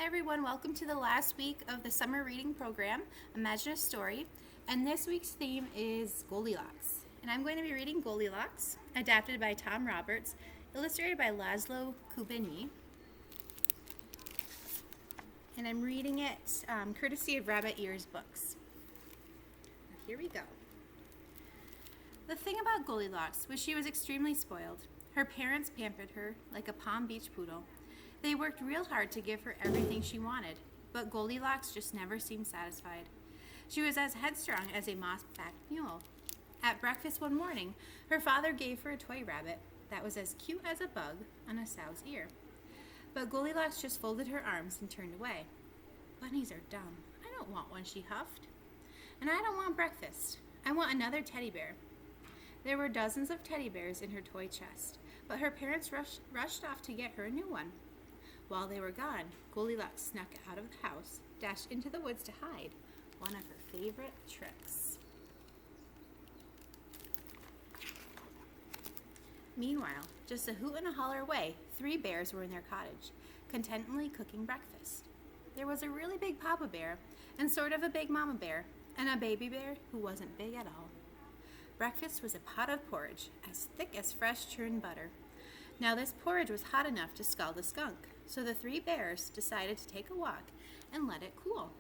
everyone, welcome to the last week of the summer reading program, Imagine a Story, and this week's theme is Goldilocks. And I'm going to be reading Goldilocks, adapted by Tom Roberts, illustrated by Laszlo Kubini, and I'm reading it courtesy of Rabbit Ears Books. Here we go. The thing about Goldilocks was she was extremely spoiled. Her parents pampered her like a Palm Beach poodle. They worked real hard to give her everything she wanted, but Goldilocks just never seemed satisfied. She was as headstrong as a moss-backed mule. At breakfast one morning, her father gave her a toy rabbit that was as cute as a bug on a sow's ear. But Goldilocks just folded her arms and turned away. Bunnies are dumb. I don't want one, she huffed. And I don't want breakfast. I want another teddy bear. There were dozens of teddy bears in her toy chest, but her parents rushed off to get her a new one. While they were gone, Goldilocks snuck out of the house, dashed into the woods to hide, one of her favorite tricks. Meanwhile, just a hoot and a holler away, 3 bears were in their cottage, contentedly cooking breakfast. There was a really big Papa Bear, and sort of a big Mama Bear, and a baby bear who wasn't big at all. Breakfast was a pot of porridge, as thick as fresh churned butter. Now this porridge was hot enough to scald a skunk, so the 3 bears decided to take a walk and let it cool.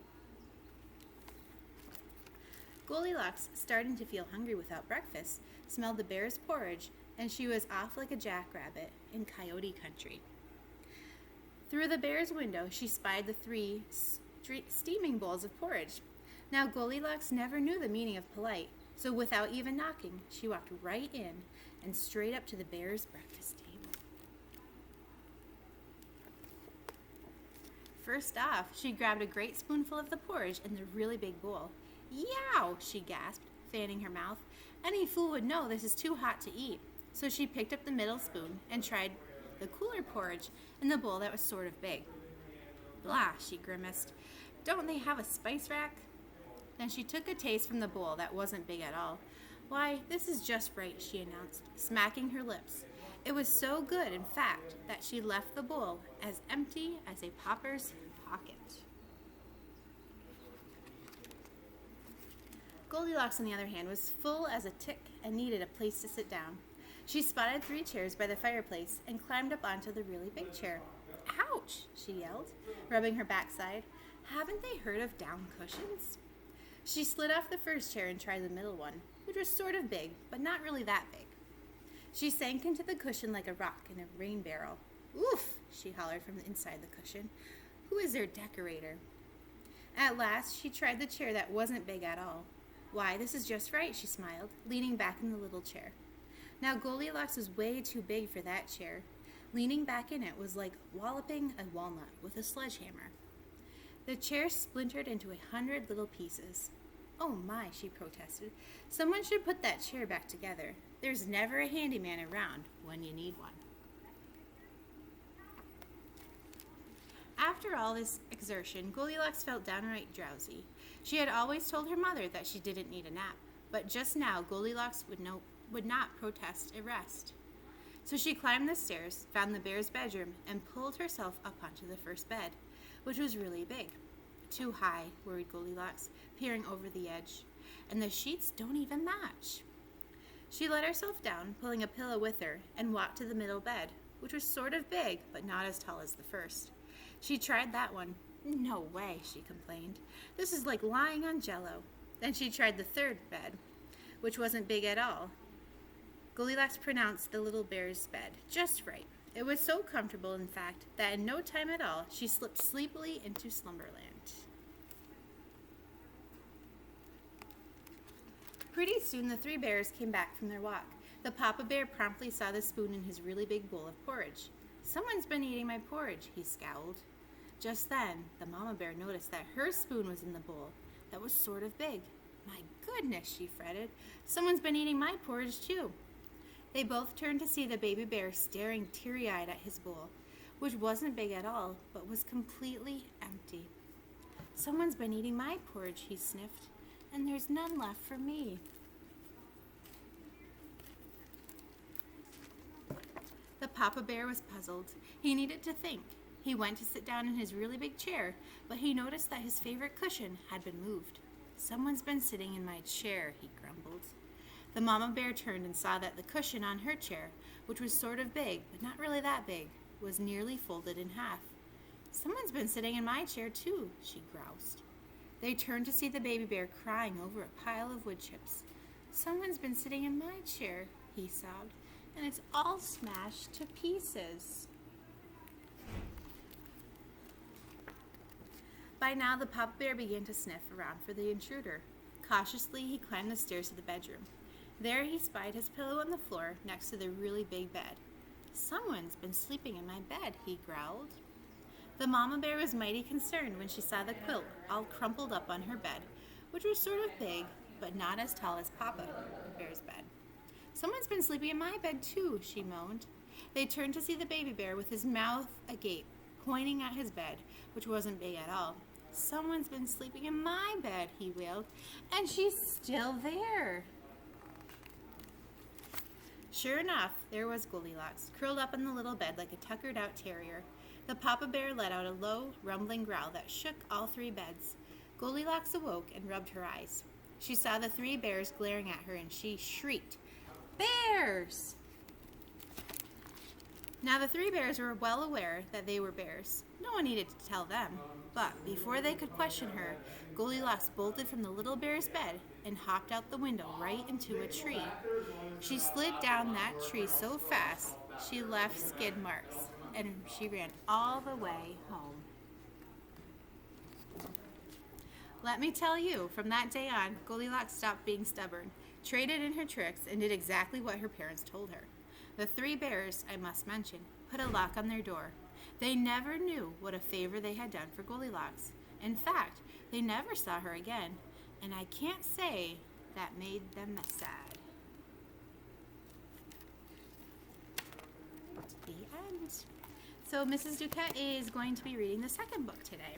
Goldilocks, starting to feel hungry without breakfast, smelled the bear's porridge, and she was off like a jackrabbit in coyote country. Through the bear's window, she spied the 3 steaming bowls of porridge. Now Goldilocks never knew the meaning of polite, so without even knocking, she walked right in and straight up to the bear's breakfast table. First off, she grabbed a great spoonful of the porridge in the really big bowl. Yow, she gasped, fanning her mouth. Any fool would know this is too hot to eat. So she picked up the middle spoon and tried the cooler porridge in the bowl that was sort of big. Blah, she grimaced. Don't they have a spice rack? Then she took a taste from the bowl that wasn't big at all. Why, this is just right, she announced, smacking her lips. It was so good, in fact, that she left the bowl as empty as a pauper's pocket. Goldilocks, on the other hand, was full as a tick and needed a place to sit down. She spotted 3 chairs by the fireplace and climbed up onto the really big chair. Ouch, she yelled, rubbing her backside. Haven't they heard of down cushions? She slid off the first chair and tried the middle one, which was sort of big, but not really that big. She sank into the cushion like a rock in a rain barrel. Oof, she hollered from inside the cushion. Who is their decorator? At last, she tried the chair that wasn't big at all. Why, this is just right, she smiled, leaning back in the little chair. Now Goldilocks was way too big for that chair. Leaning back in it was like walloping a walnut with a sledgehammer. The chair splintered into 100 little pieces. Oh my, she protested. Someone should put that chair back together. There's never a handyman around when you need one. After all this exertion, Goldilocks felt downright drowsy. She had always told her mother that she didn't need a nap, but just now Goldilocks would not protest a rest. So she climbed the stairs, found the bear's bedroom, and pulled herself up onto the first bed, which was really big. Too high, worried Goldilocks, peering over the edge. And the sheets don't even match. She let herself down, pulling a pillow with her, and walked to the middle bed, which was sort of big, but not as tall as the first. She tried that one. No way, she complained. This is like lying on jello. Then she tried the third bed, which wasn't big at all. Goldilocks pronounced the little bear's bed just right. It was so comfortable, in fact, that in no time at all, she slipped sleepily into slumberland. Pretty soon, the 3 bears came back from their walk. The Papa Bear promptly saw the spoon in his really big bowl of porridge. Someone's been eating my porridge, he scowled. Just then, the Mama Bear noticed that her spoon was in the bowl that was sort of big. My goodness, she fretted. Someone's been eating my porridge, too. They both turned to see the baby bear staring teary-eyed at his bowl, which wasn't big at all, but was completely empty. Someone's been eating my porridge, he sniffed, and there's none left for me. The Papa Bear was puzzled. He needed to think. He went to sit down in his really big chair, but he noticed that his favorite cushion had been moved. "Someone's been sitting in my chair," he grumbled. The mama bear turned and saw that the cushion on her chair, which was sort of big, but not really that big, was nearly folded in half. "Someone's been sitting in my chair too," she groused. They turned to see the baby bear crying over a pile of wood chips. "Someone's been sitting in my chair," he sobbed, "and it's all smashed to pieces." By now, the papa bear began to sniff around for the intruder. Cautiously, he climbed the stairs to the bedroom. There he spied his pillow on the floor next to the really big bed. "Someone's been sleeping in my bed," he growled. The mama bear was mighty concerned when she saw the quilt all crumpled up on her bed, which was sort of big, but not as tall as Papa Bear's bed. "Someone's been sleeping in my bed too," she moaned. They turned to see the baby bear with his mouth agape, pointing at his bed, which wasn't big at all. "Someone's been sleeping in my bed," he wailed, "and she's still there." Sure enough, there was Goldilocks, curled up in the little bed like a tuckered-out terrier. The papa bear let out a low, rumbling growl that shook all three beds. Goldilocks awoke and rubbed her eyes. She saw the three bears glaring at her, and she shrieked, "Bears!" Now the three bears were well aware that they were bears. No one needed to tell them. But before they could question her, Goldilocks bolted from the little bear's bed and hopped out the window right into a tree. She slid down that tree so fast she left skid marks, and she ran all the way home. Let me tell you, from that day on, Goldilocks stopped being stubborn, traded in her tricks, and did exactly what her parents told her. The three bears, I must mention, put a lock on their door. They never knew what a favor they had done for Goldilocks. In fact, they never saw her again, and I can't say that made them sad. The end. So Mrs. Duquette is going to be reading the second book today.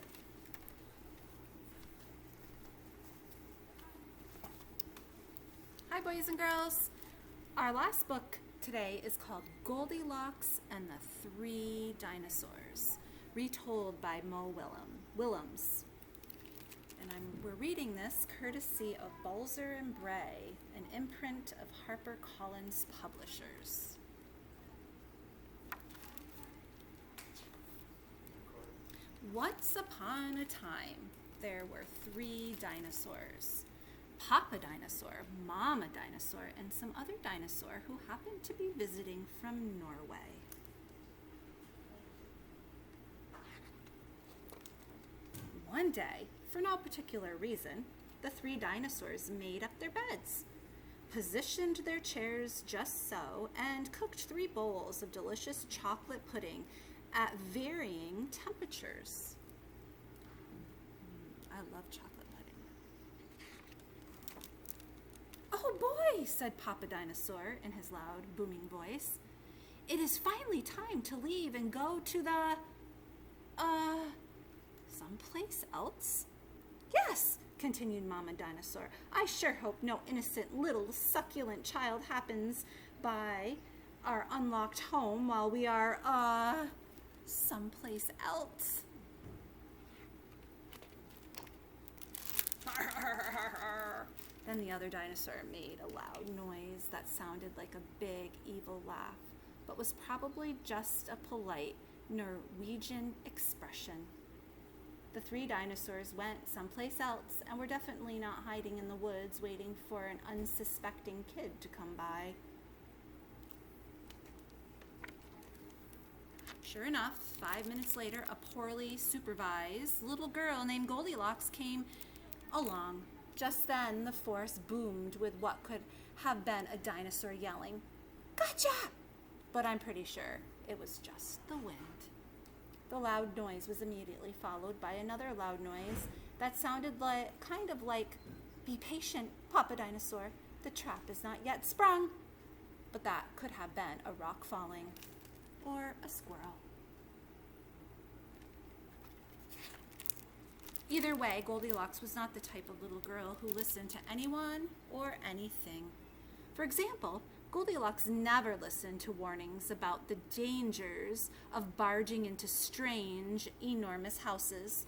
Hi, boys and girls. Our last book today is called Goldilocks and the Three Dinosaurs, retold by Mo Willems. And we're reading this courtesy of Balzer and Bray, an imprint of HarperCollins Publishers. Once upon a time, there were three dinosaurs. Papa Dinosaur, Mama Dinosaur, and some other dinosaur who happened to be visiting from Norway. One day, for no particular reason, the three dinosaurs made up their beds, positioned their chairs just so, and cooked 3 bowls of delicious chocolate pudding at varying temperatures. I love chocolate. "Oh boy," said Papa Dinosaur in his loud, booming voice. "It is finally time to leave and go to the, someplace else?" "Yes," continued Mama Dinosaur. "I sure hope no innocent little succulent child happens by our unlocked home while we are, someplace else." Then the other dinosaur made a loud noise that sounded like a big, evil laugh, but was probably just a polite Norwegian expression. The three dinosaurs went someplace else and were definitely not hiding in the woods waiting for an unsuspecting kid to come by. Sure enough, 5 minutes later, a poorly supervised little girl named Goldilocks came along. Just then, the forest boomed with what could have been a dinosaur yelling, "Gotcha!" But I'm pretty sure it was just the wind. The loud noise was immediately followed by another loud noise that sounded kind of like, "Be patient, Papa Dinosaur. The trap is not yet sprung." But that could have been a rock falling or a squirrel. Either way, Goldilocks was not the type of little girl who listened to anyone or anything. For example, Goldilocks never listened to warnings about the dangers of barging into strange, enormous houses.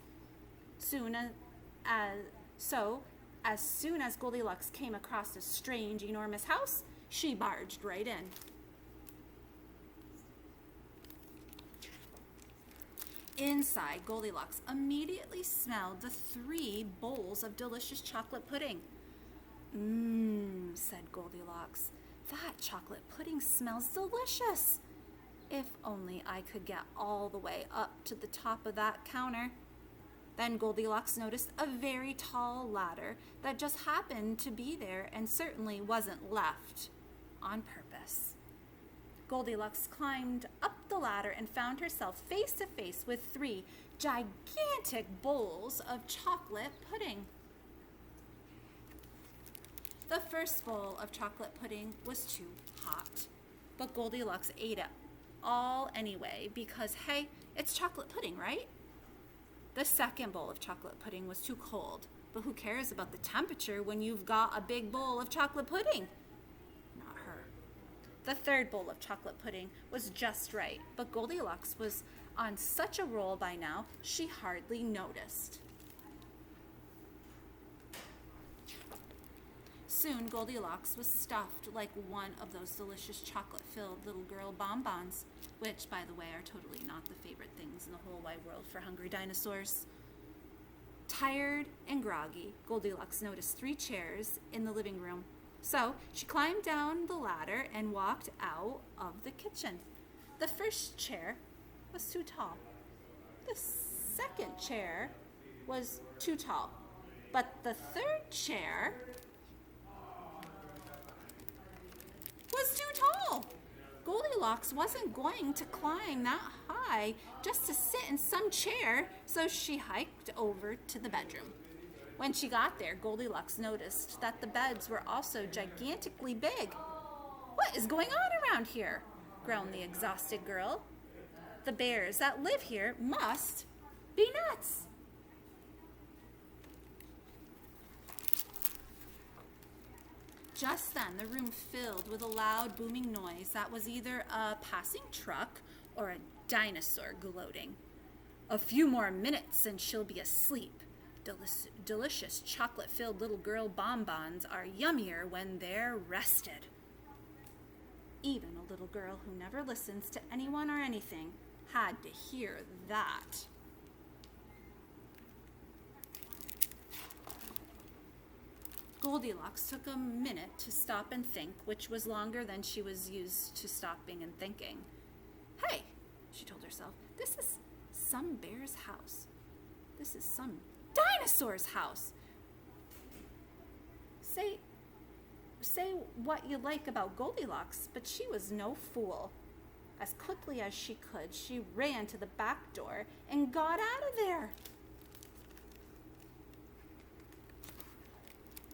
As soon as Goldilocks came across a strange, enormous house, she barged right in. Inside, Goldilocks immediately smelled the 3 bowls of delicious chocolate pudding. Said Goldilocks. That chocolate pudding smells delicious. If only I could get all the way up to the top of that counter. Then Goldilocks noticed a very tall ladder that just happened to be there and certainly wasn't left on purpose. Goldilocks climbed up the ladder and found herself face to face with 3 gigantic bowls of chocolate pudding. The first bowl of chocolate pudding was too hot, but Goldilocks ate it all anyway because, hey, it's chocolate pudding, right? The second bowl of chocolate pudding was too cold, but who cares about the temperature when you've got a big bowl of chocolate pudding? Not her. The third bowl of chocolate pudding was just right, but Goldilocks was on such a roll by now, she hardly noticed. Soon, Goldilocks was stuffed like one of those delicious chocolate-filled little girl bonbons, which, by the way, are totally not the favorite things in the whole wide world for hungry dinosaurs. Tired and groggy, Goldilocks noticed 3 chairs in the living room. So she climbed down the ladder and walked out of the kitchen. The first chair was too tall. The second chair was too tall. But the third chair was too tall. Goldilocks wasn't going to climb that high just to sit in some chair, so she hiked over to the bedroom. When she got there, Goldilocks noticed that the beds were also gigantically big. "What is going on around here?" groaned the exhausted girl. "The bears that live here must be nuts." Just then, the room filled with a loud, booming noise that was either a passing truck or a dinosaur gloating. "A few more minutes and she'll be asleep. Delicious chocolate-filled little girl bonbons are yummier when they're rested." Even a little girl who never listens to anyone or anything had to hear that. Goldilocks took a minute to stop and think, which was longer than she was used to stopping and thinking. "Hey," she told herself, "this is some bear's house. This is some dinosaur's house." Say what you like about Goldilocks, but she was no fool. As quickly as she could, she ran to the back door and got out of there.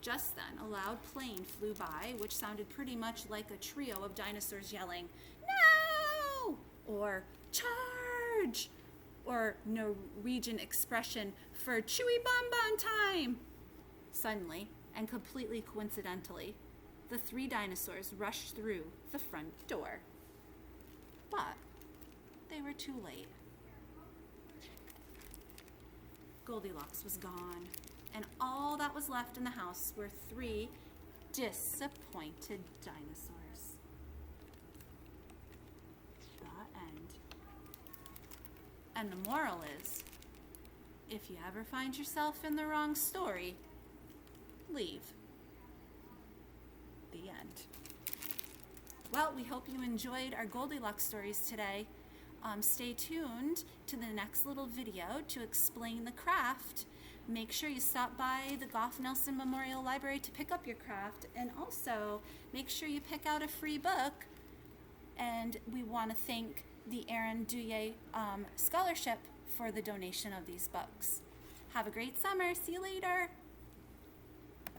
Just then, a loud plane flew by, which sounded pretty much like a trio of dinosaurs yelling, "No!" or "Charge!" or Norwegian expression for "Chewy bonbon time!" Suddenly, and completely coincidentally, the 3 dinosaurs rushed through the front door. But they were too late. Goldilocks was gone, and all that was left in the house were 3 disappointed dinosaurs. The end. And the moral is, if you ever find yourself in the wrong story, leave. The end. Well, we hope you enjoyed our Goldilocks stories today. Stay tuned to the next little video to explain the craft. Make sure you stop by the Goff Nelson Memorial Library to pick up your craft, and also make sure you pick out a free book. And we want to thank the Aaron Douye Scholarship for the donation of these books. Have a great summer. See you later.